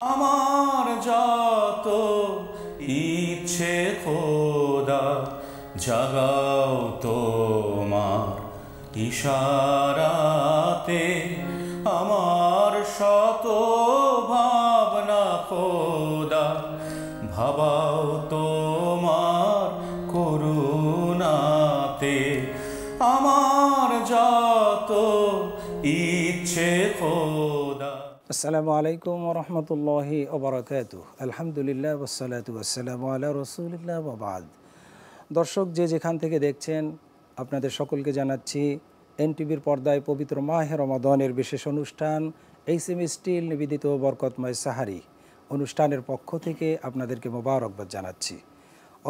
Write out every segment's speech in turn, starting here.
আমার যত ইচ্ছে খোদা জাগাও তোমার ইশারাতে, আমার শত ভাবনা খোদা ভাবাও তোমার করুণাতে। আমার যত ইচ্ছে খোদা। আসসালামু আলাইকুম ওরহমতুল্লাহি ওবরাকাতুহ। আলহামদুলিল্লাহ ওয়াসসালাতু ওয়াসসালামু আলা রাসূলিল্লাহ ওয়া বাদ। দর্শক, যে যেখান থেকে দেখছেন, আপনাদের সকলকে জানাচ্ছি এনটিভির পর্দায় পবিত্র মাহে রমাদানের বিশেষ অনুষ্ঠান এইচএম স্টিল নিবেদিত বরকতময় সাহারি অনুষ্ঠানের পক্ষ থেকে আপনাদেরকে মোবারকবাদ জানাচ্ছি।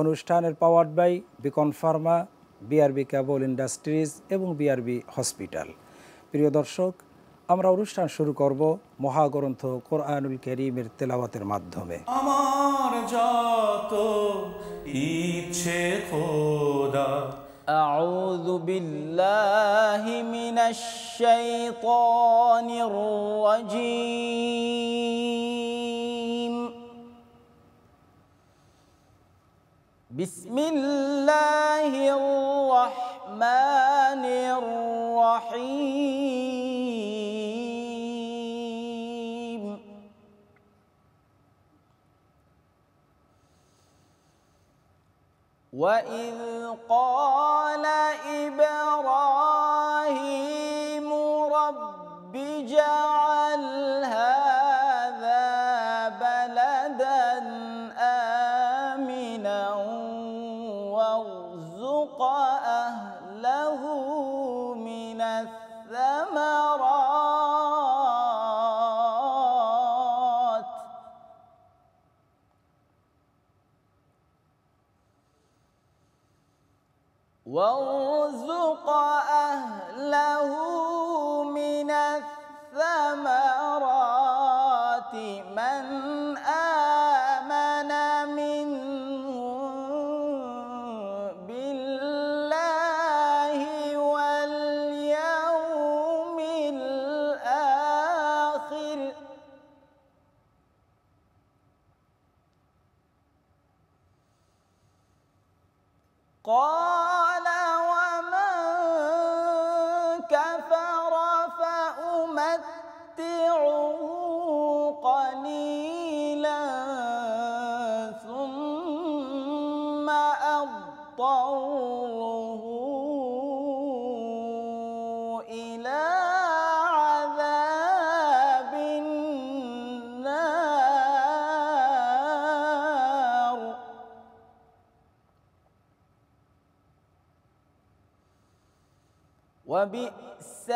অনুষ্ঠানের powered by Beacon Pharma, BRB cable industries এবং বিআরবি হসপিটাল। প্রিয় দর্শক, আমরা অনুষ্ঠান শুরু করব মহাগ্রন্থ কোরআনুল কারীমের তেলাওয়াতের মাধ্যমে। আমার যত ইচ্ছে খোদা। আউযু বিল্লাহি মিনাশ শাইতানির রাজীম। বিসমিল্লাহির রাহমানির রাহিম। وَإِذْ قَالَ إِبْرَاهِيمُ رَبِّ اجْعَلْ هَذَا بَلَدًا آمِنًا وَارْزُقْ أَهْلَهُ مِنَ الثَّمَرَاتِ مَنْ آمَنَ مِنْهُم بِاللَّهِ وَالْيَوْمِ الْآخِرِ قال ومن كفر فأمتعه قليلا ثم أضطره إلى عذاب النار وبئس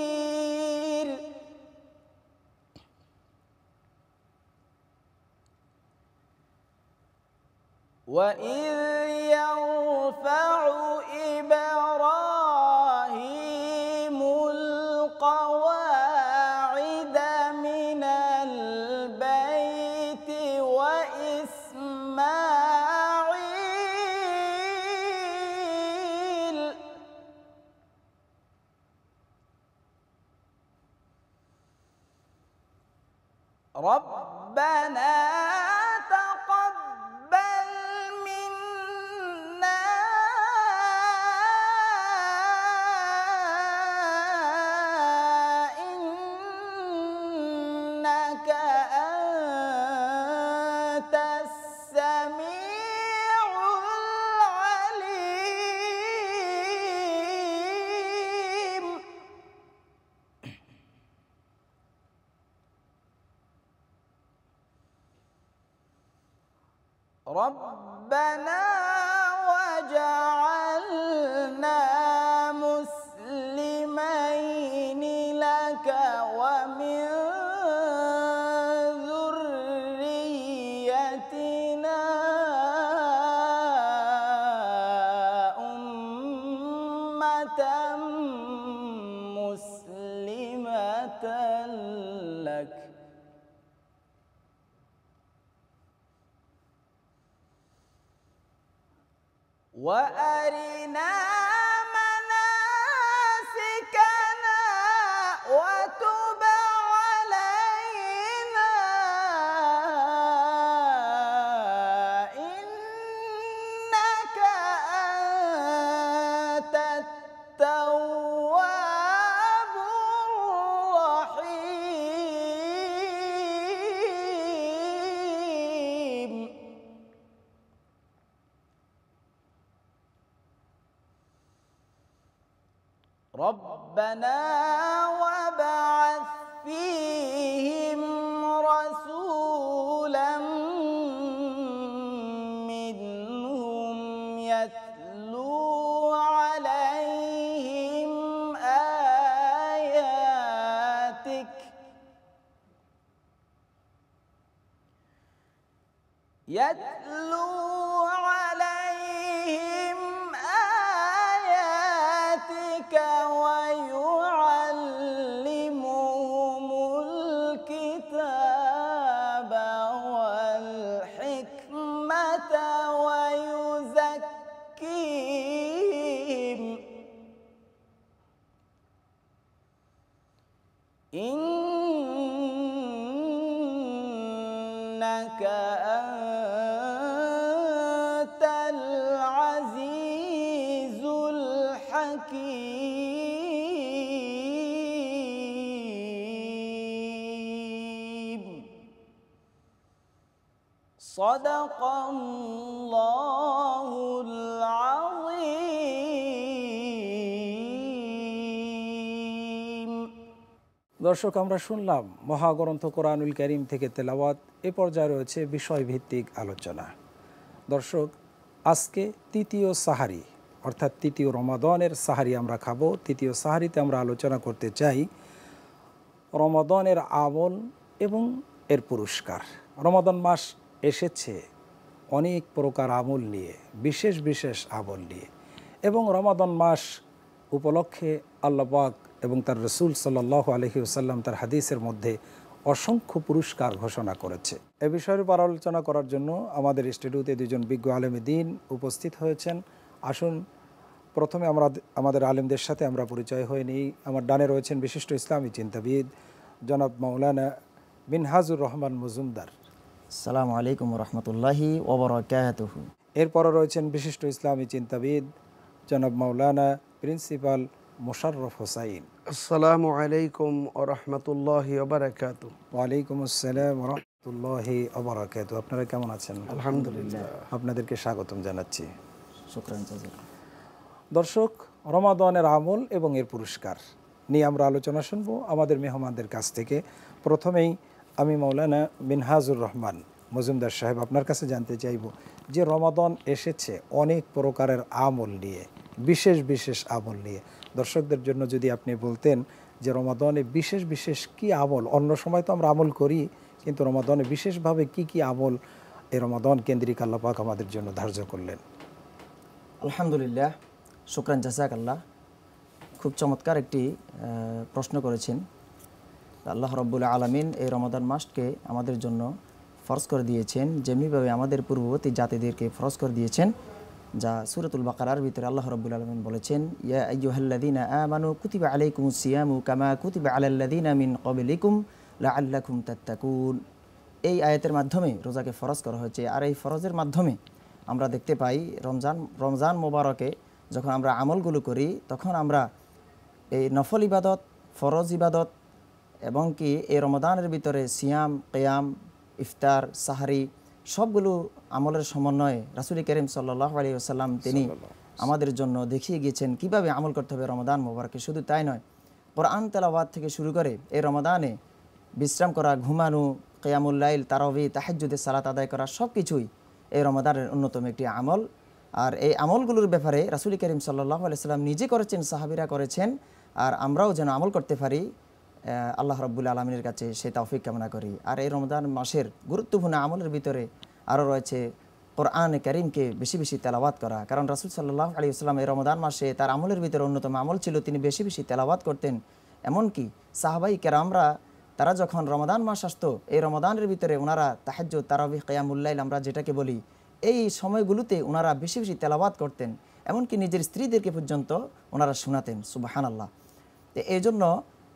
المصير. وإذ يرفع إبراهيم القواعد من البيت وإسماعيل ربنا تقبل منا إنك أنت السميع العليم. ربنا وجعلنا مسلمين لك ومن ذريتنا أمة مسلمة لك وأرنا مناسكنا ربنا وابعث فيهم رسولا منهم يتلو عليهم آياتك ويعلمهم الكتاب والحكمة ويزكيهم إنك أنت العزيز الحكيم. صدق الله العظيم. দর্শক, আমরা শুনলাম মহাগ্রন্থ কোরআনুল কারীম থেকে তেলাওয়াত। এ পর্যায়ে রয়েছে বিষয়ভিত্তিক আলোচনা। দর্শক, আজকে তৃতীয় সাহারি অর্থাৎ তৃতীয় রমাদানের সাহারি আমরা খাবো। তৃতীয় সাহারিতে আমরা আলোচনা করতে চাই রমাদানের আমল এবং এর পুরস্কার। রমাদান মাস এসেছে অনেক প্রকার আমল নিয়ে, বিশেষ বিশেষ আমল নিয়ে, এবং রমাদান মাস উপলক্ষে আল্লাহ পাক এবং তার রসুল সাল্লাল্লাহু আলাইহি ওয়াসাল্লাম তার হাদিসের মধ্যে অসংখ্য পুরস্কার ঘোষণা করেছে। এ বিষয়ের উপর আলোচনা করার জন্য আমাদের স্টুডিওতে দুজন বিজ্ঞ আলেমে দ্বীন উপস্থিত হয়েছেন। আসুন প্রথমে আমাদের আলেমদের সাথে আমরা পরিচয় হয়ে নিই। আমার ডানে রয়েছেন বিশিষ্ট ইসলামী চিন্তাবিদ জনাব মাওলানা মিনহাজুর রহমান মজুমদার। আসসালামু আলাইকুম রহমতুল্লাহি ওয়া বারাকাতুহু। এরপরও রয়েছেন বিশিষ্ট ইসলামী চিন্তাবিদ জনাব মাওলানা প্রিন্সিপাল মোশাররফ হোসাইন। আসসালামু আলাইকুম ওয়া রাহমাতুল্লাহি ওয়া বারাকাতুহু। ওয়ালাইকুম আসসালাম ওয়া রাহমাতুল্লাহি ওয়া বারাকাতুহু। আপনারা কেমন আছেন? আলহামদুলিল্লাহ। আপনাদেরকে স্বাগতম জানাচ্ছি। শুকরান জাযাক। দর্শক, রমাদানের আমল এবং এর পুরস্কার নিয়ে আমরা আলোচনা শুনবো আমাদের মেহমানদের কাছ থেকে। প্রথমেই আমি মাওলানা মিনহাজুর রহমান মজুমদার সাহেব আপনার কাছে জানতে চাইব যে রমাদান এসেছে অনেক প্রকারের আমল নিয়ে, বিশেষ বিশেষ আমল নিয়ে। দর্শকদের জন্য যদি আপনি বলতেন যে রমাদানে বিশেষ বিশেষ কি আমল, অন্য সময় তো আমরা আমল করি, কিন্তু রমাদানে বিশেষভাবে কি কি আমল এই রমাদান কেন্দ্রিক আল্লাহ পাক আমাদের জন্য ধার্য করলেন? আলহামদুলিল্লাহ, শুকরান জাযাক আল্লাহ। খুব চমৎকার একটি প্রশ্ন করেছেন। আল্লাহ রাব্বুল আলামিন এই রমাদান মাসকে আমাদের জন্য ফরজ করে দিয়েছেন, যেমনিভাবে আমাদের পূর্ববর্তী জাতিদেরকে ফরজ করে দিয়েছেন, যা সূরাতুল বাকারার ভিতরে আল্লাহ রাব্বুল আলামিন বলেছেন, ইয়া আইয়ুহাল্লাযীনা আমানু কুতিবা আলাইকুমুস সিয়ামু কামা কুতিবা আলাল্লাযীনা মিন ক্বাবলিকুম লাআল্লাকুম তাত্তাকুন। এই আয়াতের মাধ্যমে রোজাকে ফরজ করা হয়েছে। আর এই ফরজের মাধ্যমে আমরা দেখতে পাই রমজান মোবারকে যখন আমরা আমলগুলো করি, তখন আমরা এই নফল ইবাদত, ফরজ ইবাদত এবং কি এই রমাদানের ভিতরে সিয়াম, কিয়াম, ইফতার, সাহারি সবগুলো আমলের সমন্বয়ে রাসূল করিম সাল্লাল্লাহু আলাইহি ওয়াসাল্লাম তিনি আমাদের জন্য দেখিয়ে গিয়েছেন কিভাবে আমল করতে হবে রমাদান মোবারকে। শুধু তাই নয়, কোরআন তেলাওয়াত থেকে শুরু করে এই রমাদানে বিশ্রাম করা, ঘুমানো, কিয়ামুল লাইল, তারাবি, তাহাজ্জুদের সালাত আদায় করা সব কিছুই এই রমাদানের অন্যতম একটি আমল। আর এই আমলগুলোর ব্যাপারে রাসূল করিম সাল্লাল্লাহু আলাইহি ওয়াসাল্লাম নিজে করেছেন, সাহাবীরা করেছেন, আর আমরাও যেন আমল করতে পারি আল্লাহ রাব্বুল আলামিনের কাছে সে তৌফিক কামনা করি। আর এই রমাদান মাসের গুরুত্বপূর্ণ আমলের ভিতরে আরও রয়েছে কোরআনে কারীমকে বেশি বেশি তেলাওয়াত করা। কারণ রাসূল সাল্লাল্লাহু আলাইহি ওয়াসাল্লাম এই রমাদান মাসে তার আমলের ভিতরে অন্যতম আমল ছিল তিনি বেশি বেশি তেলাওয়াত করতেন। এমনকি সাহাবাই কেরামরা তারা যখন রমাদান মাস আসতো, এই রমাদানের ভিতরে ওনারা তাহাজ্জুদ, তারাবিহ, কিয়ামুল লাইল আমরা যেটাকে বলি, এই সময়গুলোতে ওনারা বেশি বেশি তেলাওয়াত করতেন। এমনকি নিজের স্ত্রীদেরকে পর্যন্ত ওনারা শোনাতেন। সুবহানাল্লাহ। তো এই জন্য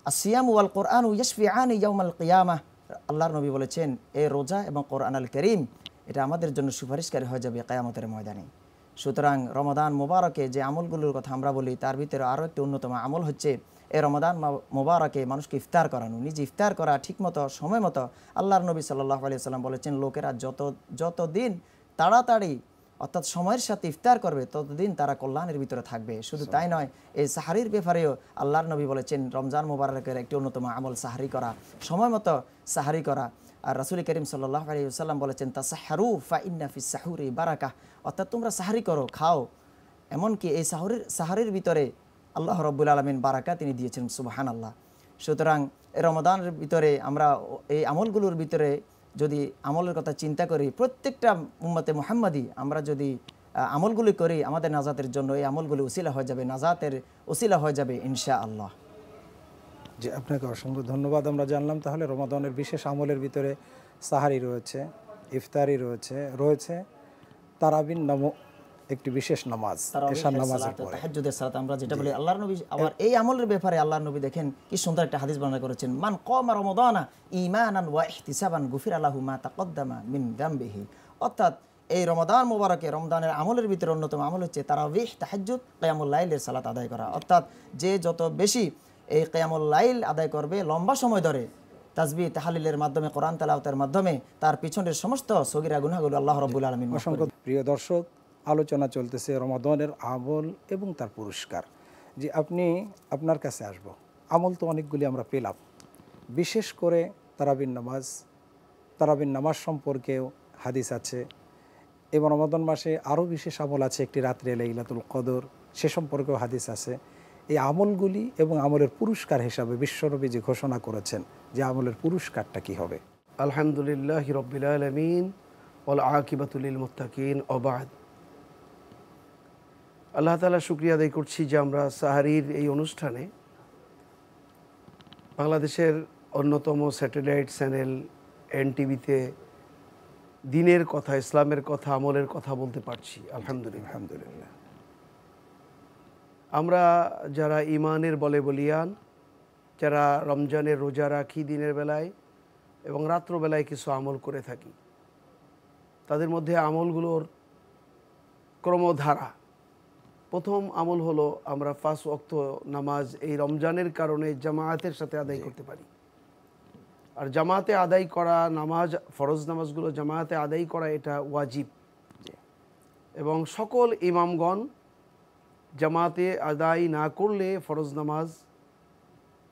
আসিয়াম ওয়াল কোরআন ইয়াশফিআনি ইয়াউমাল কিয়ামাহ, আল্লাহর নবী বলেছেন এই রোজা এবং কোরআন আল কারীম এটা আমাদের জন্য সুপারিশকারী হয়ে যাবে কিয়ামতের ময়দানে। সুতরাং রমাদান মোবারকে যে আমলগুলোর কথা আমরা বলি, তার ভিতরে আরও একটি অন্যতম আমল হচ্ছে এই রমাদান মোবারকে মানুষকে ইফতার করানো, নিজে ইফতার করা ঠিকমতো সময় মতো। আল্লাহর নবী সাল্লাল্লাহু আলাইহি ওয়াসাল্লাম বলেছেন লোকেরা যতদিন তাড়াতাড়ি অর্থাৎ সময়ের সাথে ইফতার করবে ততদিন তারা কল্যাণের ভিতরে থাকবে। শুধু তাই নয়, এই সাহারির ব্যাপারেও আল্লাহর নবী বলেছেন রমজান মোবারকের একটি অন্যতম আমল সাহারি করা, সময় মতো সাহারি করা। আর রাসূল করিম সাল্লাল্লাহু আলাইহি ওয়াসাল্লাম বলেছেন তাসাহহারু ফা ইন্না ফিস সাহুরি বারাকাহ, অর্থাৎ তোমরা সাহারি করো, খাও। এমনকি এই সাহারির ভিতরে আল্লাহ রাব্বুল আলামিন বারাকা তিনি দিয়েছেন, সুবহানাল্লাহ। সুতরাং রমাদানের ভিতরে আমরা এই আমলগুলোর ভিতরে যদি আমলের কথা চিন্তা করি, প্রত্যেকটা উম্মতে মুহাম্মাদি আমরা যদি আমলগুলি করি, আমাদের নাজাতের জন্য এই আমলগুলি উসিলা হয়ে যাবে, নাজাতের উসিলা হয়ে যাবে ইনশাআল্লাহ। জি, আপনাকে অসংখ্য ধন্যবাদ। আমরা জানলাম তাহলে রমাদানের বিশেষ আমলের ভিতরে সাহারি রয়েছে, ইফতারি রয়েছে তারাবিন নামক একটি বিশেষ নামাজ, এশার নামাজের পরে তাহাজ্জুদের সালাত আমরা যেটা বলি। আল্লাহর নবী আবার এই আমলের ব্যাপারে আল্লাহর নবী দেখেন কি সুন্দর একটা হাদিস বর্ণনা করেছেন, মান কামা রমাদানা ঈমানান ওয়া ইহতিসাবান গুফিরা লাহু মা তাকদ্দামা মিন যামবিহি। অর্থাৎ এই রমাদান মোবারকে রমজানের আমলের ভিতরে অন্যতম আমল হচ্ছে তারাবিহ, তাহাজ্জুদ, কিয়ামুল লাইলের সালাত আদায় করা। অর্থাৎ যে যত বেশি এই কিয়ামুল লাইল আদায় করবে লম্বা সময় ধরে তাসবিহ তাহলিলের মাধ্যমে, কোরআন তেলাওয়াতের মাধ্যমে, তার পিছনের সমস্ত সগীরা গুনাহগুলো আল্লাহ রাব্বুল আলামিন মাফ করে দেন। প্রিয় দর্শক, আলোচনা চলতেছে রমাদানের আমল এবং তার পুরস্কার। যে আপনার কাছে আসব, আমল তো অনেকগুলি আমরা পেলাম, বিশেষ করে তারাবিন নামাজ সম্পর্কেও হাদিস আছে, এবং রমাদান মাসে আরও বিশেষ আমল আছে, একটি রাত্রে লাইলাতুল কদর, সে সম্পর্কেও হাদিস আছে। এই আমলগুলি এবং আমলের পুরস্কার হিসাবে বিশ্বনবী যে ঘোষণা করেছেন যে আমলের পুরস্কারটা কি হবে। আলহামদুলিল্লাহি রাব্বিল আলামিন ওয়াল আকিবাতু লিল মুত্তাকিন ওয়া বা'দ। আল্লাহ তাআলা শুকরিয়া আদায় করছি যে আমরা সাহারির এই অনুষ্ঠানে বাংলাদেশের অন্যতম স্যাটেলাইট চ্যানেল এনটিভিতে দিনের কথা, ইসলামের কথা, আমলের কথা বলতে পারছি। আলহামদুলিল্লাহ। আমরা যারা ইমানের বলে বলিয়ান, যারা রমজানের রোজা রাখি দিনের বেলায় এবং রাত্রবেলায় কিছু আমল করে থাকি, তাদের মধ্যে আমলগুলোর ক্রমধারা। প্রথম আমল হলো আমরা 5 ওয়াক্ত নামাজ এই রমজানের কারণে জামায়াতের সাথে আদায় করতে পারি। আর জামায়াতে আদায় করা নামাজ, ফরজ নামাজগুলো জামায়াতে আদায় করা এটা ওয়াজিব, এবং সকল ইমামগণ জামায়াতে আদায় না করলে ফরজ নামাজ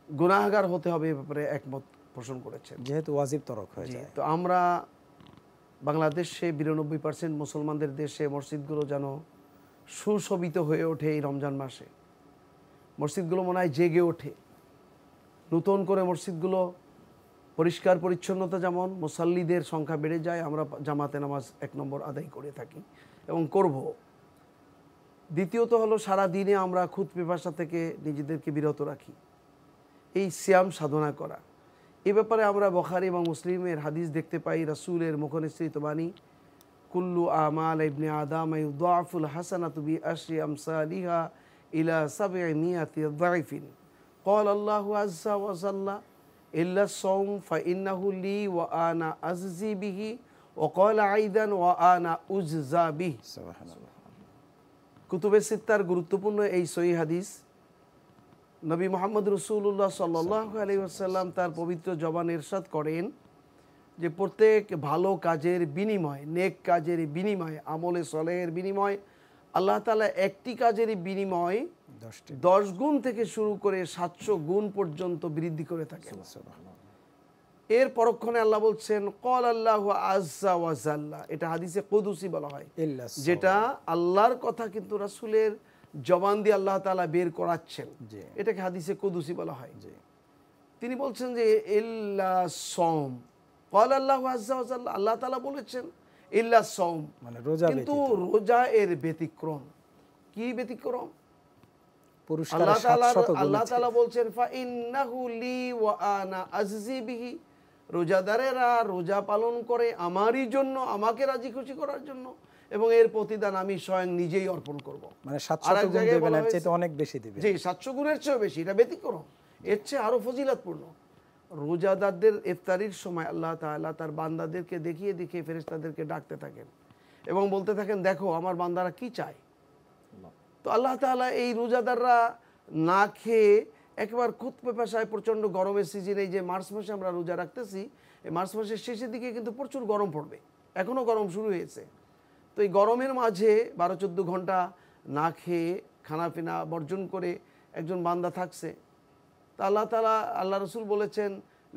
গুনাহগার হতে হবে, এ ব্যাপারে একমত পোষণ করেছেন, যেহেতু ওয়াজিব তরক হয়ে যায়। তো আমরা বাংলাদেশে 92% মুসলমানদের দেশে মসজিদগুলো যেন সুশোভিত হয়ে ওঠে এই রমজান মাসে। মসজিদগুলো মনে হয় জেগে ওঠে, নতুন করে মসজিদগুলো পরিষ্কার পরিচ্ছন্নতা, যেমন মুসাল্লিদের সংখ্যা বেড়ে যায়, আমরা জামাতে নামাজ 1 নম্বর আদায় করে থাকি এবং করব। দ্বিতীয়ত হলো সারা দিনে আমরা খুদ পিপাসা থেকে নিজেদেরকে বিরত রাখি, এই সিয়াম সাধনা করা। এ ব্যাপারে আমরা বুখারী এবং মুসলিমের হাদিস দেখতে পাই, রাসূলের মুখনিসৃত বাণী, কুল্লু আমাল ইবনে আদম ইউদাফুল হাসানাতু বিআশরি আমসালিহা ইলা 700 যায়ফিন ক্বাল আল্লাহু আযজা ওয়া জাল্লা ইল্লা সাওম ফাইন্নাহু লি ওয়া আনা আজজি বিহি ওয়া ক্বালা আইদান ওয়া আনা উজজা বিহি। সুবহানাল্লাহ। কুতুবে সিত্তার গুরুত্বপূর্ণ এই সহিহ হাদিস নবী মুহাম্মদ রাসূলুল্লাহ সাল্লাল্লাহু আলাইহি ওয়াসাল্লাম তার পবিত্র জবানে ইরশাদ করেন যে প্রত্যেক ভালো কাজের বিনিময়, নেক কাজের বিনিময়, আমলে সলেহের বিনিময় আল্লাহ তাআলা একটি কাজের বিনিময় 10 গুণ থেকে শুরু করে 700 গুণ পর্যন্ত বৃদ্ধি করে থাকেন। এর পরক্ষণে আল্লাহ বলছেন ক্বাল আল্লাহু আযজা ওয়া জাল্লা, এটা হাদিসে কুদসি বলা হয়, যেটা আল্লাহর কথা কিন্তু রাসূলের জবান দিয়ে আল্লাহ তাআলা বের করাচ্ছেন, এটাকে হাদিসে কুদসি বলা হয়। তিনি বলছেন যে ইল্লা সাওম, ক্বাল আল্লাহু আযজা ওয়া জাল্লা, আল্লাহ তাআলা বলেছেন ইল্লা সাওম, মানে রোজা, কিন্তু রোজা এর ব্যতিক্রম। কি ব্যতিক্রম? আল্লাহ তাআলা বলছেন ফাইন্নাহু লি ওয়া আনা আজজি বিহি, রোজাদারেরা রোজা পালন করে আমারই জন্য, আমাকে রাজি খুশি করার জন্য, এবং এর প্রতিদান আমি স্বয়ং নিজেই অর্পণ করব। মানে 700 গুণ দেবেন, এর চেয়ে অনেক বেশি দিবেন। জি, 700 গুণের চেয়ে বেশি, এটা ব্যতিক্রম, এর চেয়ে আরো ফজিলতপূর্ণ। রোজাদারদের ইফতারির সময় আল্লাহ তাআলা তার বান্দাদেরকে দেখিয়ে দেখিয়ে ফেরেশতাদেরকে ডাকতে থাকেন এবং বলতে থাকেন, দেখো আমার বান্দারা কি চায়। তো আল্লাহ তাআলা এই রোজাদাররা না খেয়ে একবার খুদ পেপাসায়, প্রচণ্ড গরমের সিজনে, এই যে মার্চ মাসে আমরা রোজা রাখতেছি, এই মার্চ মাসের শেষের দিকে কিন্তু প্রচুর গরম পড়বে, এখনও গরম শুরু হয়েছে। তো তো এই গরমের মাঝে 12-14 ঘন্টা না খেয়ে খানাপিনা বর্জন করে একজন বান্দা থাকছে, তা আল্লাহ তাআলা, আল্লাহ রসুল বলেছেন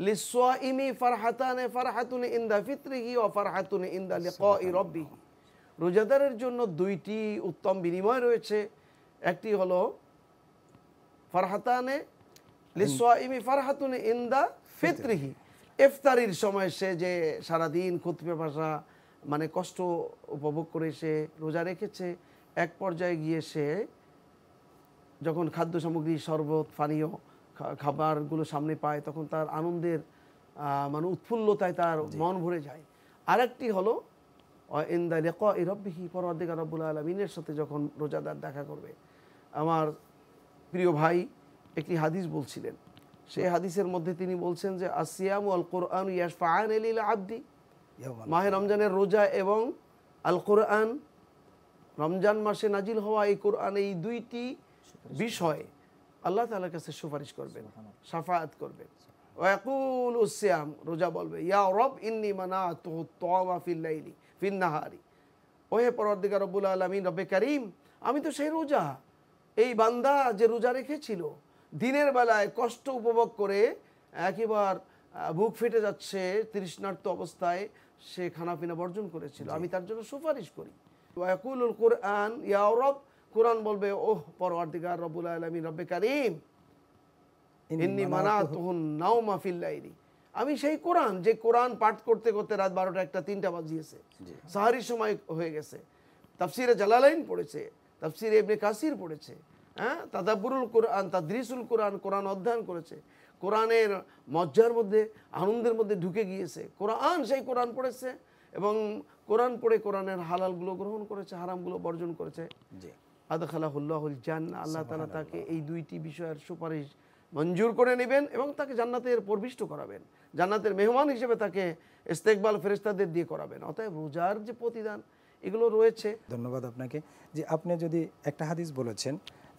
লিসসাইমি ফারহাতানে ফারহাতুন ইনদা ফিত্রিহি ওয়া ফারহাতুন ইনদা লিকাই রাব্বিহি। রোজাদারের জন্য দুইটি উত্তম বিনিময় রয়েছে। একটি হলো ফারহাতানে লিসসাইমি ফারহাতুন ইনদা ফিত্রিহি, ইফতারির সময় সে যে সারাদিন খুদ পেপাসা মানে কষ্ট উপভোগ করে সে রোজা রেখেছে, এক পর্যায়ে গিয়ে সে যখন খাদ্য সামগ্রী, শরবত, পানীয় খাবারগুলো সামনে পায় তখন তার আনন্দের মানে উৎফুল্লতায় তার মন ভরে যায়। আরেকটি হলো ইনদা লিকাই রাব্বিহি, পরওয়ারদিগার রব্বুল আলামিনের সাথে যখন রোজাদার দেখা করবে। আমার প্রিয় ভাই একটি হাদিস বলছিলেন, সেই হাদিসের মধ্যে তিনি বলছেন যে আসিয়ামু আল কোরআন ইয়াশফাআনি লিল আবদি, মাহে রমজানের রোজা এবং আল কোরআন, রমজান মাসে নাজিল হওয়া এই কোরআন, এই দুইটি বিষয় আল্লাহ তাআলার কাছে সুপারিশ করবেন, শাফাআত করবেন। ওয়াকুলু সিয়াম, রোজা বলবে ইয়া রব ইন্নী মানাতুহু তাওয়া ফিল লাইলি ফিন নাহারি, ওহে পরওয়ারদিগার রব্বুল আলামিন, রব্বে কারীম, আমি তো সেই রোজা, এই বান্দা যে রোজা রেখেছিল, দিনের বেলায় কষ্ট উপভোগ করে একেবার বুক ফেটে যাচ্ছে তৃষ্ণার্ত অবস্থায় সে খানাপিনা বর্জন করেছিল, আমি তার জন্য সুপারিশ করি। ওয়াকুলুল কুরআন ইয়া রব, কোরআন বলবে ওহ পরওয়ারদিগার রব্বুল আলামিন, রব্বে কারীম, ইন্নী মানাতুহুন নাওমা ফিল লাইলি, আমি সেই কোরআন, যে কোরআন পাঠ করতে করতে রাত 12টা 1টা 3টা বাজিয়েছে, সাহারির সময় হয়ে গেছে, তাফসিরে জালালাইন পড়েছে, তাফসিরে ইবনে কাসির পড়েছে, হ্যাঁ, তাদাব্বুরুল কোরআন, তাদরিসুল কোরআন, কোরআন অধ্যয়ন করেছে, কোরআনের মজ্জার মধ্যে, আনন্দের মধ্যে ঢুকে গিয়েছে, কোরআন, সেই কোরআন পড়েছে এবং কোরআন পড়ে কোরআনের হালালগুলো গ্রহণ করেছে, হারামগুলো বর্জন করেছে, আদখালাহুল্লাহুল জান্নাহ, আল্লাহ তাআলা তাকে এই দুইটি বিষয়ের সুপারিশ মঞ্জুর করে নেবেন এবং তাকে জান্নাতের প্রবিষ্ট করাবেন, জান্নাতের মেহমান হিসেবে তাকে ইস্তেকবাল ফেরেশতাদের দিয়ে করাবেন। অতএব রোজার যে প্রতিদান এগুলো রয়েছে। ধন্যবাদ আপনাকে। যে আপনি যদি একটা হাদিস বলেছেন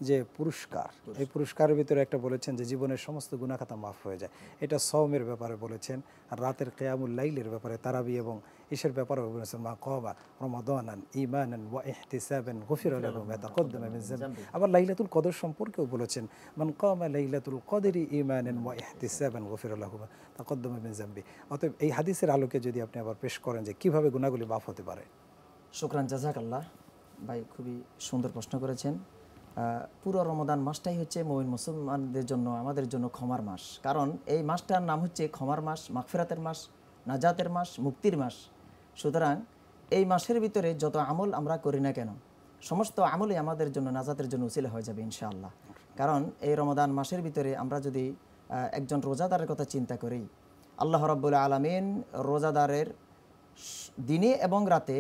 যে পুরস্কার, এই পুরস্কারের ভিতরে একটা বলেছেন যে জীবনের সমস্ত গুনাহ খাতা মাফ হয়ে যায়, এটা সওমের ব্যাপারে বলেছেন, আর রাতের কিয়ামুল লাইলের ব্যাপারে, তারাবি এবং ইশের ব্যাপারে বলেছেন মা কাবা রমাদানান ঈমানান ওয়া ইহতিসাবান গুফিরা লাহু মা তাকদ্দামা মিন যামবি। আবার লাইলাতুল কদর সম্পর্কেও বলেছেন মান কামা লাইলাতুল কদরি ঈমানান ওয়া ইহতিসাবান গুফিরা লাহু মা তাকদ্দামা মিন যামবি। অতএব এই হাদিসের আলোকে যদি আপনি আবার পেশ করেন যে কিভাবে গুনাহগুলি মাফ হতে পারে। শুকরান, জাযাকাল্লাহ ভাই, খুবই সুন্দর প্রশ্ন করেছেন। পুরো রমাদান মাসটাই হচ্ছে মুমিন মুসলমানদের জন্য, আমাদের জন্য ক্ষমার মাস। কারণ এই মাসটার নাম হচ্ছে ক্ষমার মাস, মাগফিরাতের মাস, নাজাতের মাস, মুক্তির মাস। সুতরাং এই মাসের ভিতরে যত আমল আমরা করি না কেন, সমস্ত আমলই আমাদের জন্য নাজাতের জন্য উসিলা হয়ে যাবে ইনশাআল্লাহ। কারণ এই রমাদান মাসের ভিতরে আমরা যদি একজন রোজাদারের কথা চিন্তা করি, আল্লাহ রাব্বুল আলামিন রোজাদারের দিনে এবং রাতে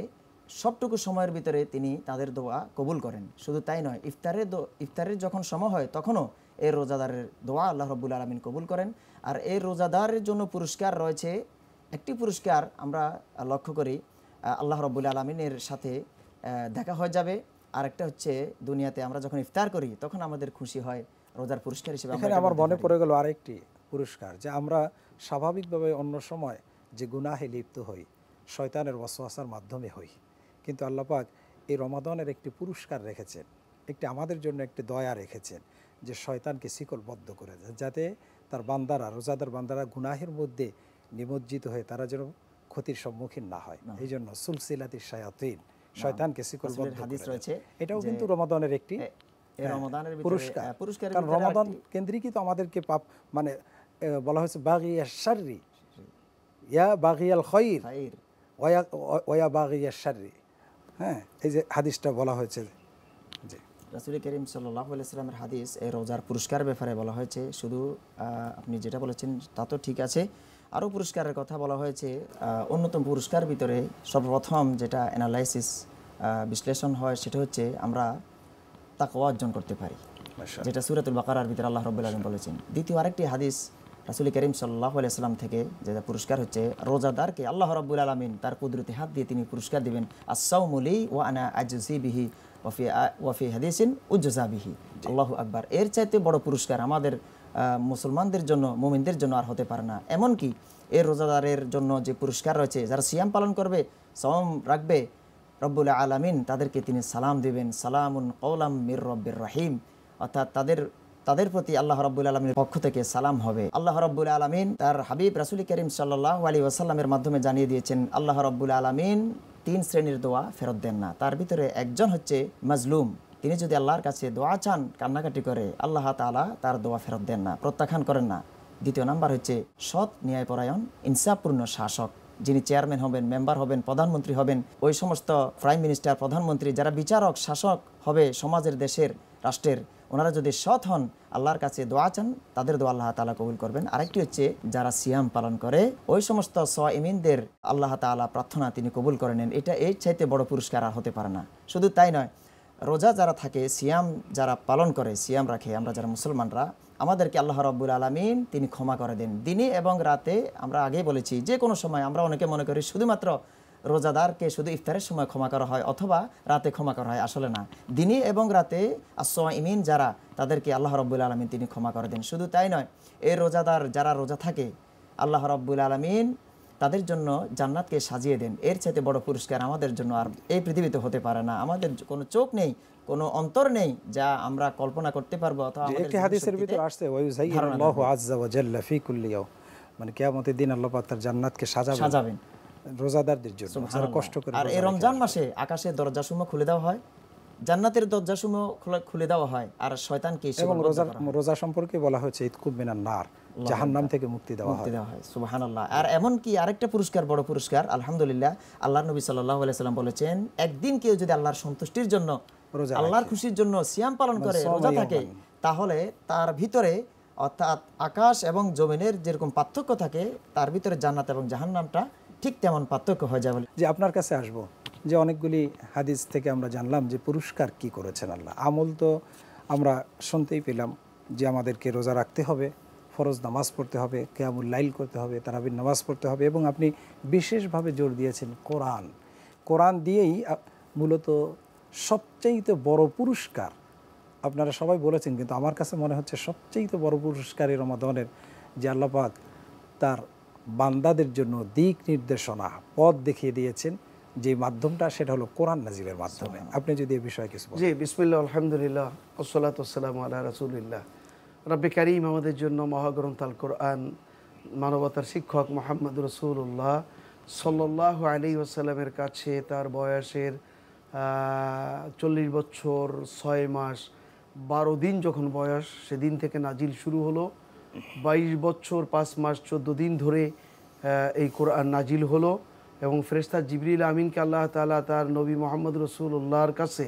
সবটুকু সময়ের ভিতরে তিনি তাদের দোয়া কবুল করেন। শুধু তাই নয়, ইফতারের যখন সময় হয় তখনও এই রোজাদারের দোয়া আল্লাহ রাব্বুল আলামিন কবুল করেন। আর এই রোজাদারের জন্য পুরস্কার রয়েছে, একটি পুরস্কার আমরা লক্ষ্য করি, আল্লাহ রাব্বুল আলামিনের সাথে দেখা হয়ে যাবে। আর একটা হচ্ছে দুনিয়াতে আমরা যখন ইফতার করি তখন আমাদের খুশি হয়, রোজার পুরস্কার হিসেবে। এখানে আমার মনে পড়ে গেল আরেকটি পুরস্কার, যে আমরা স্বাভাবিকভাবে অন্য সময় যে গুনাহে লিপ্ত হই, শয়তানের ওয়াসওয়াসার মাধ্যমে হই, কিন্তু আল্লাহ পাক এই রমাদানের একটি পুরস্কার রেখেছেন, একটি আমাদের জন্য একটি দয়া রেখেছেন, যে শয়তানকে শিকলবদ্ধ করে দেয়, যাতে তার বান্দারা, রোজাদার বান্দারা গুনাহের মধ্যে নিমজ্জিত হয়ে তারা যেন ক্ষতির সম্মুখীন না হয়। এই জন্য সুলসিলাতিশ শায়াতিন, শয়তানকে শিকলবদ্ধ করে। এটাও কিন্তু রমাদানের একটি পুরস্কার। কারণ রমাদান কেন্দ্রিকই তো আমাদেরকে পাপ, মানে বলা হয়েছে বাগিয়াশ শাররি ইয়া বাগিয়াল খায়র ওয়া বাগিয়াশ শাররি। হ্যাঁ, এই যে হাদিসটা বলা হয়েছে, জি, রাসূল করিম সাল্লাল্লাহু আলাইহি ওয়াসাল্লামের হাদিস, এই রোজার পুরস্কারের ব্যাপারে বলা হয়েছে। শুধু আপনি যেটা বলেছেন তা তো ঠিক আছে, আরও পুরস্কারের কথা বলা হয়েছে। অন্যতম পুরস্কার ভিতরে সর্বপ্রথম যেটা অ্যানালাইসিস বিশ্লেষণ হয় সেটা হচ্ছে আমরা তাকওয়া অর্জন করতে পারি, যেটা সূরাতুল বাকারার ভিতরে আল্লাহ রাব্বুল আলামিন বলেছেন। দ্বিতীয় আরেকটি হাদিস রাসূল করিম সাল্লাল্লাহু আলাইহি ওয়াসাল্লাম থেকে, যেটা পুরস্কার হচ্ছে রোজাদারকে আল্লাহ রাব্বুল আলামিন তার কুদরতি হাত দিয়ে তিনি পুরস্কার দিবেন, আস-সাওমু লি ওয়া আনা আজজি বিহি ওয়া ফি হাদিসিন উজজা বিহি। আল্লাহু আকবার। এর চাইতে বড় পুরস্কার আমাদের মুসলমানদের জন্য, মুমিনদের জন্য আর হতে পারে না। এমনকি এর রোজাদারের জন্য যে পুরস্কার রয়েছে, যারা সিয়াম পালন করবে, সওম রাখবে, রব্বুল আলামিন তাদেরকে তিনি সালাম দেবেন, সালামুন কওলাম মির রব্বির রহিম, অর্থাৎ তাদের প্রতি আল্লাহ রাব্বুল আলামিনের পক্ষ থেকে সালাম হবে। আল্লাহ রাব্বুল আলামিন তার হাবিব রাসূল করিম সাল্লাল্লাহু আলাইহি ওয়াসাল্লামের মাধ্যমে জানিয়ে দিয়েছেন আল্লাহ রাব্বুল আলামিন 3 শ্রেণীর দোয়া ফেরত দেন না। তার ভিতরে একজন হচ্ছে মাজলুম। তিনি যদি আল্লাহর কাছে দোয়া চান, কান্নাকাটি করে, আল্লাহ তাআলা তার দোয়া ফেরত দেন না, প্রত্যাখ্যান করেন না। দ্বিতীয় নাম্বার হচ্ছে সৎ ন্যায়পরায়ণ ইনসাফপূর্ণ শাসক, যিনি চেয়ারম্যান হবেন, মেম্বার হবেন, প্রধানমন্ত্রী হবেন, ওই সমস্ত প্রাইম মিনিস্টার, প্রধানমন্ত্রী যারা বিচারক শাসক হবে সমাজের, দেশের, রাষ্ট্রের, ওনারা যদি সৎ হন, আল্লাহর কাছে দোয়া চান, তাদের দোয়া আল্লাহ তাআলা কবুল করবেন। আরেকটি হচ্ছে যারা সিয়াম পালন করে, ওই সমস্ত সাইমিনদের আল্লাহ তাআলা প্রার্থনা তিনি কবুল করে নেন। এটা এর চাইতে বড় পুরস্কার আর হতে পারে না। শুধু তাই নয়, রোজা যারা থাকে, সিয়াম যারা পালন করে, সিয়াম রাখে, আমরা যারা মুসলমানরা, আমাদেরকে আল্লাহ রাব্বুল আলামিন তিনি ক্ষমা করে দেন দিনে এবং রাতে। আমরা আগেই বলেছি যে কোনো সময়, আমরা অনেকে মনে করি শুধুমাত্র রোজাদারকে শুধু ইফতারের সময় ক্ষমা করা হয় অথবা রাতে ক্ষমা করা হয়, আসলে না। দিনে এবং রাতে আস-সাইমিন যারা, তাদেরকে আল্লাহ রাব্বুল আলামিন তিনি ক্ষমা করে দেন। শুধু তাই নয়, এই রোজাদার যারা রোজা থাকে, আল্লাহ রাব্বুল আলামিন তাদের জন্য জান্নাতকে সাজিয়ে দেন। এর চাইতে বড় পুরস্কার আমাদের জন্য আর এই পৃথিবীতে হতে পারে না। আমাদের কোনো চোখ নেই, কোনো অন্তর নেই যা আমরা কল্পনা করতে পারবো অথবা আমাদের একটি হাদিসের ভিতর আসছে ওয়ায়ুযায়্যিনুল্লাহু আযজা ওয়া জাল্লা ফি কুল্লি ইয়াওম, মানে কিয়ামতের দিন আল্লাহ পাক তার জান্নাতকে সাজাবেন রোজাদারদের জন্য, যারা কষ্ট করে। আর এই রমজান মাসে আকাশের দরজাসমূহ খুলে দেওয়া হয়, জান্নাতের দরজাসমূহ খুলে দেওয়া হয়, আর শয়তানকে এবং রোজা সম্পর্কে বলা হয়েছে ইতকুব মিনান নার, জাহান্নাম থেকে মুক্তি দেওয়া হয়। সুবহানাল্লাহ। আর এমন কি আরেকটা পুরস্কার, বড় পুরস্কার, আলহামদুলিল্লাহ, আল্লাহর নবী সাল্লাল্লাহু আলাইহি সাল্লাম বলেছেন, একদিন কেউ যদি আল্লাহর সন্তুষ্টির জন্য, আল্লাহর খুশির জন্য সিয়াম পালন করে, রোজা থাকে, তাহলে তার ভিতরে, অর্থাৎ আকাশ এবং জমিনের যেরকম পার্থক্য থাকে, তার ভিতরে জান্নাত এবং জাহান্নামটা ঠিক তেমন পার্থক্য হয়ে যাবে। যে আপনার কাছে আসবো, যে অনেকগুলি হাদিস থেকে আমরা জানলাম যে পুরস্কার কি করেছেন আল্লাহ। আমল তো আমরা শুনতেই পেলাম যে আমাদেরকে রোজা রাখতে হবে, ফরজ নামাজ পড়তে হবে, কিয়ামুল লাইল করতে হবে, তারাবির নামাজ পড়তে হবে, এবং আপনি বিশেষভাবে জোর দিয়েছেন কোরআন দিয়েই মূলত সবচাইতে বড় পুরস্কার। আপনারা সবাই বলেছেন, কিন্তু আমার কাছে মনে হচ্ছে সবচাইতে বড় পুরস্কার এই রমাদানের, যে আল্লাহ পাক তার বান্দাদের জন্য দিক নির্দেশনা, পথ দেখিয়ে দিয়েছেন, যে মাধ্যমটা সেটা হলো কোরআন নাজিলের মাধ্যমে। আপনি যদি এই বিষয়ে কিছু বলেন। জি, বিসমিল্লাহ, আলহামদুলিল্লাহ, ওয়াসসালাতু ওয়াসসালামু আলা রাসূলিল্লাহ। রব্বে কারীম আমাদের জন্য মহাগ্রন্থ আল কোরআন, মানবতার শিক্ষক মুহাম্মদ রাসূলুল্লাহ সাল্লাল্লাহু আলাইহি ওয়াসাল্লামের কাছে তার বয়সের 40 বছর 6 মাস 12 দিন যখন বয়স, সেদিন থেকে নাজিল শুরু হলো। 22 বছর 5 মাস 14 দিন ধরে এই কোরআন নাজিল হলো, এবং ফেরেশতা জিবরিল আমিনকে আল্লাহ তাআলা তার নবী মুহাম্মদ রাসূলুল্লাহর কাছে,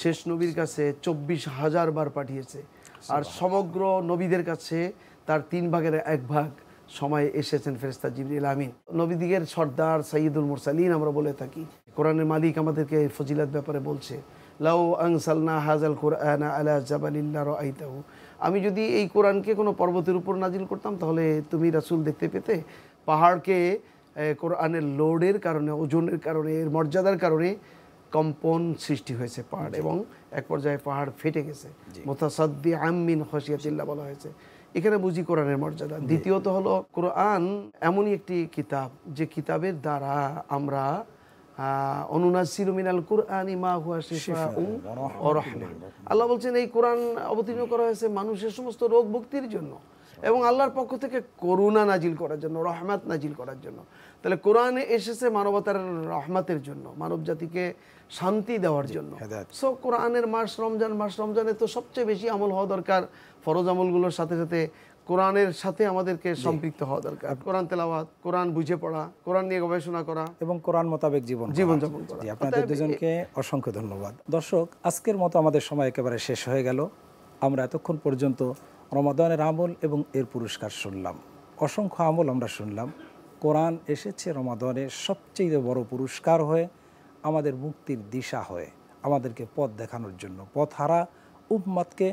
শেষ নবীর কাছে 24,000 বার পাঠিয়েছে। আর সমগ্র নবীদের কাছে তার 3 ভাগের 1 ভাগ সময় এসেছেন ফেরেশতা জিবরিল আমিন। নবীদিগের সর্দার সাইয়্যিদুল মুরসালিন আমরা বলে থাকি। কোরআনের মালিক আমাদেরকে এই ফজিলত ব্যাপারে বলছে, লাউ আনসালনা হাযাল কুরআনা আলা জাবালিন লারাআইতাহু, আমি যদি এই কোরআনকে কোনো পর্বতের উপর নাজিল করতাম, তাহলে তুমি রাসূল দেখতে পেতে। পাহাড়কে কোরআনের লোডের কারণে, ওজনের কারণে, এর মর্যাদার কারণে কম্পন সৃষ্টি হয়েছে পাহাড়, এবং এক পর্যায়ে পাহাড় ফেটে গেছে। মুতাসাদ্দিআম মিন খাশিয়াতিল্লাহ বলা হয়েছে। এখানে বুঝি কোরআনের মর্যাদা। দ্বিতীয়ত হলো, কোরআন এমনই একটি কিতাব যে কিতাবের দ্বারা আমরা অনুনাজ্জিলু মিনাল কুরআনি মা হুয়া শিফাউন ওয়া রাহমা। আল্লাহ বলছেন এই কোরআন অবতীর্ণ করা হয়েছে মানুষের সমস্ত রোগ মুক্তির জন্য, এবং আল্লাহর পক্ষ থেকে করুণা নাজিল করার জন্য, রহমত নাজিল করার জন্য। তাহলে কোরআনে এসেছে মানবতার রহমতের জন্য, মানব জাতিকে শান্তি দেওয়ার জন্য। সো কোরআনের মাস রমজান, মাস রমজানে তো সবচেয়ে বেশি আমল হওয়া দরকার। ফরজ আমলগুলোর সাথে সাথে কোরআনের সাথে আমাদেরকে সম্পৃক্ত হওয়া দরকার। কোরআন তেলাওয়াত, কোরআন বুঝে পড়া, কোরআন নিয়ে গবেষণা করা, এবং কোরআন মোতাবেক জীবনযাপন করা। আপনাদের দুজনকে অসংখ্য ধন্যবাদ। দর্শক, আজকের মতো আমাদের সময় একেবারে শেষ হয়ে গেল। আমরা এতক্ষণ পর্যন্ত রমাদানের আমল এবং এর পুরস্কার শুনলাম, অসংখ্য আমল আমরা শুনলাম। কোরআন এসেছে রমাদানের সবচেয়ে বড় পুরস্কার হয়ে, আমাদের মুক্তির দিশা হয়ে, আমাদেরকে পথ দেখানোর জন্য। পথহারা উম্মতকে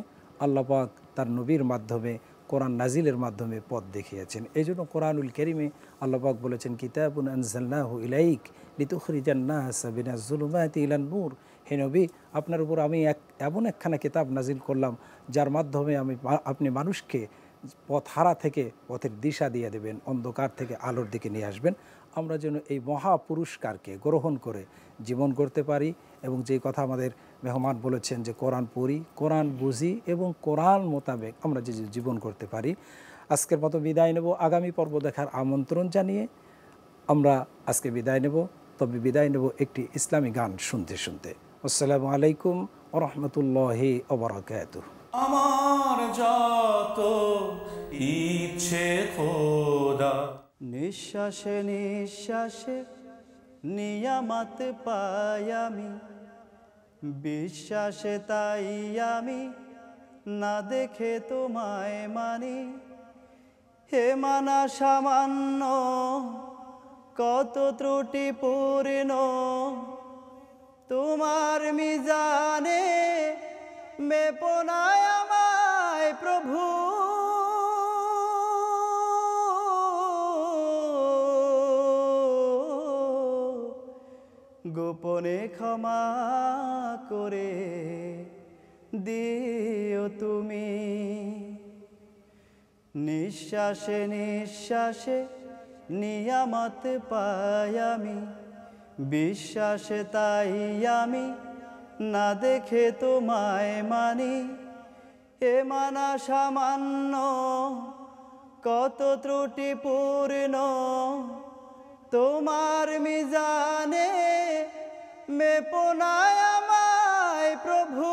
আল্লাহ পাক তার নবীর মাধ্যমে, কোরআন নাজিলের মাধ্যমে পথ দেখিয়েছেন। এই জন্য কোরআনুল কারীমে আল্লাহ পাক বলেছেন, কিতাবুন আনজালনাহু ইলাইক লিতুখরিজান নাসা মিনাজ যুলুমাতি ইলান নূর। হে নবী, আপনার উপর আমি এমন একখানা কিতাব নাজিল করলাম যার মাধ্যমে আপনি মানুষকে পথহারা থেকে পথের দিশা দিয়ে দেবেন, অন্ধকার থেকে আলোর দিকে নিয়ে আসবেন। আমরা যেন এই মহা পুরস্কারকে গ্রহণ করে জীবন করতে পারি এবং যে কথা আমাদের মেহমান বলেছেন যে কোরআন পড়ি, কোরআন বুঝি এবং কোরআন মোতাবেক আমরা যে জীবন করতে পারি। আজকের মতো বিদায় নেব, আগামী পর্ব দেখার আমন্ত্রণ জানিয়ে আমরা আজকে বিদায় নেব। তবে বিদায় নেব একটি ইসলামী গান শুনতে শুনতে। আসসালামু আলাইকুম ওয়া রাহমাতুল্লাহি ওয়া বারাকাতুহু। আমার যত ইচ্ছে খোদা, নিঃশ্বাসে নিঃশ্বাসে নিয়ামত পাই আমি, বিশ্বাসে তাই আমি না দেখে তোমায় মানি। হে মানা সামান্য কত ত্রুটিপূর্ণ, তোমার মিজানে মেপো না আমায় প্রভু। গোপনে ক্ষমা করে দিও তুমি। নিঃশ্বাসে নিঃশ্বাসে নিয়ামত পাই আমি, বিশ্বাসে তাই আমি না দেখে তোমায় মানি। হে মানা সামান্য কত ত্রুটিপূর্ণ, তোমার মিজানে মেপো না আমায় প্রভু।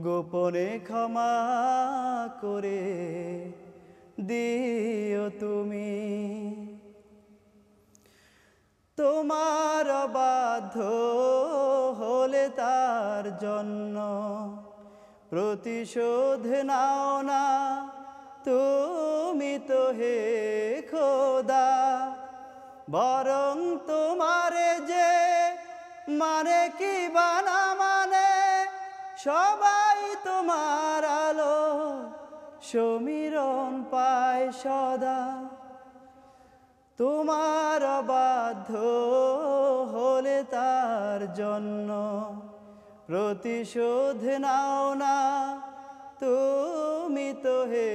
গোপনে ক্ষমা করে দিও তুমি। তোমার বাধ্য হলে তার জন্য প্রতিশোধ নাও না তুমি তো হে খোদা। বরং তোমারে যে মানে কি বানা মানে, সবাই তোমার আলো সমীরণ পায় সদা। তোমার বাধ্য হলে তার জন্য প্রতিশোধ নাও না তুমি তো হে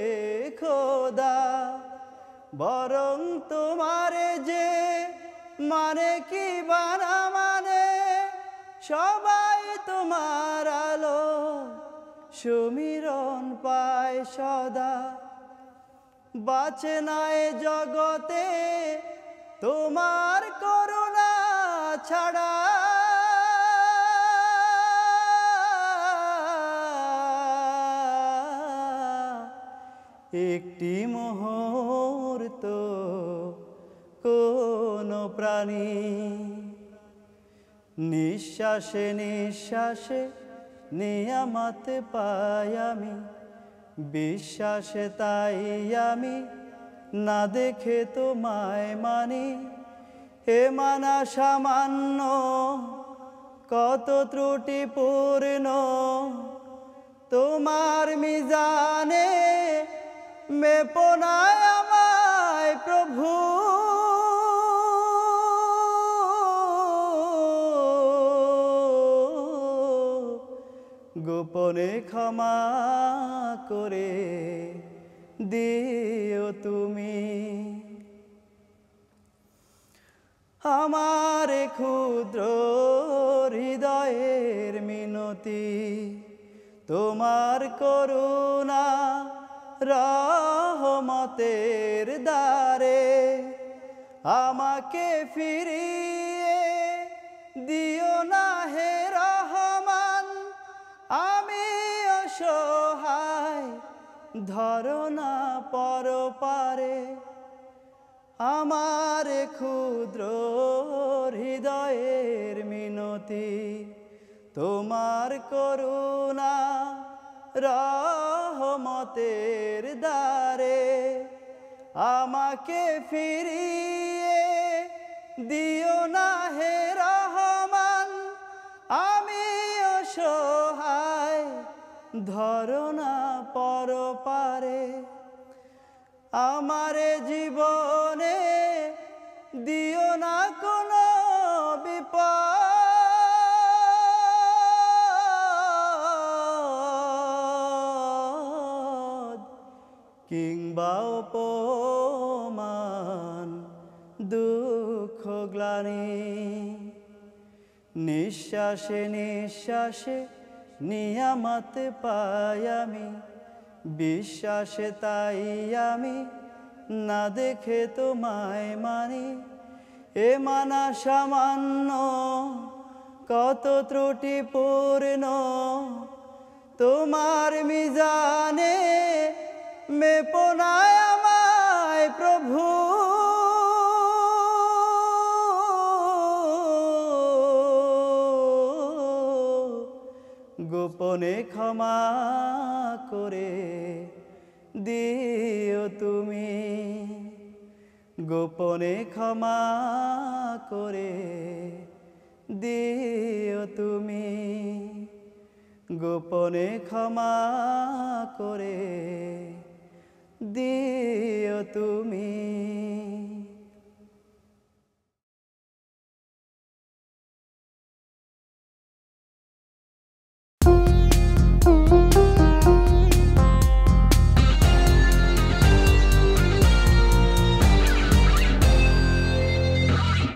খোদা। বরং তোমারে যে মানে কি বানা মানে, সবাই তোমার আলো সমীরণ পায় সদা। বাঁচে নাই জগতে তোমার করুণা ছাড়া, একটি মুহূর্ত কোন প্রাণী। নিঃশ্বাসে নিঃশ্বাসে নিয়ামত পাই আমি, বিশ্বাসে তাই আমি না দেখে তোমায় মানি। হে মানা সামান্য কত ত্রুটিপূর্ণ, তোমার মিজানে মেপো না আমায় প্রভু। গোপনে ক্ষমা করে দিও তুমি। আমার ক্ষুদ্র হৃদয়ের মিনতি, তোমার করুণা রহমতের দ্বারে আমাকে ফিরিয়ে দিও না হে রহমান। আমি অসহায় ধরো না পরপারে, আমার ক্ষুদ্র হৃদয়ের মিনতি, তোমার করুণা রহমতের দ্বারে আমাকে ফিরিয়ে দিও না হে রহমান। আমি অসহায় ধরো না পরপারে, আমারে জীবনে দিও না কোনো বিপদ। কিংবা অপমান দুঃখ গ্লানি, নিঃশ্বাসে নিঃশ্বাসে নিয়ামত পাই আমি, বিশ্বাসে তাই আমি না দেখে তোমায় মানি। এ মানা সামান্য কত ত্রুটিপূর্ণ, তোমার মিজানে মেপনায় আমায় প্রভু। গোপনে ক্ষমা করে দিও তুমি, গোপনে ক্ষমা করে দিও তুমি, গোপনে ক্ষমা করে দিও তুমি।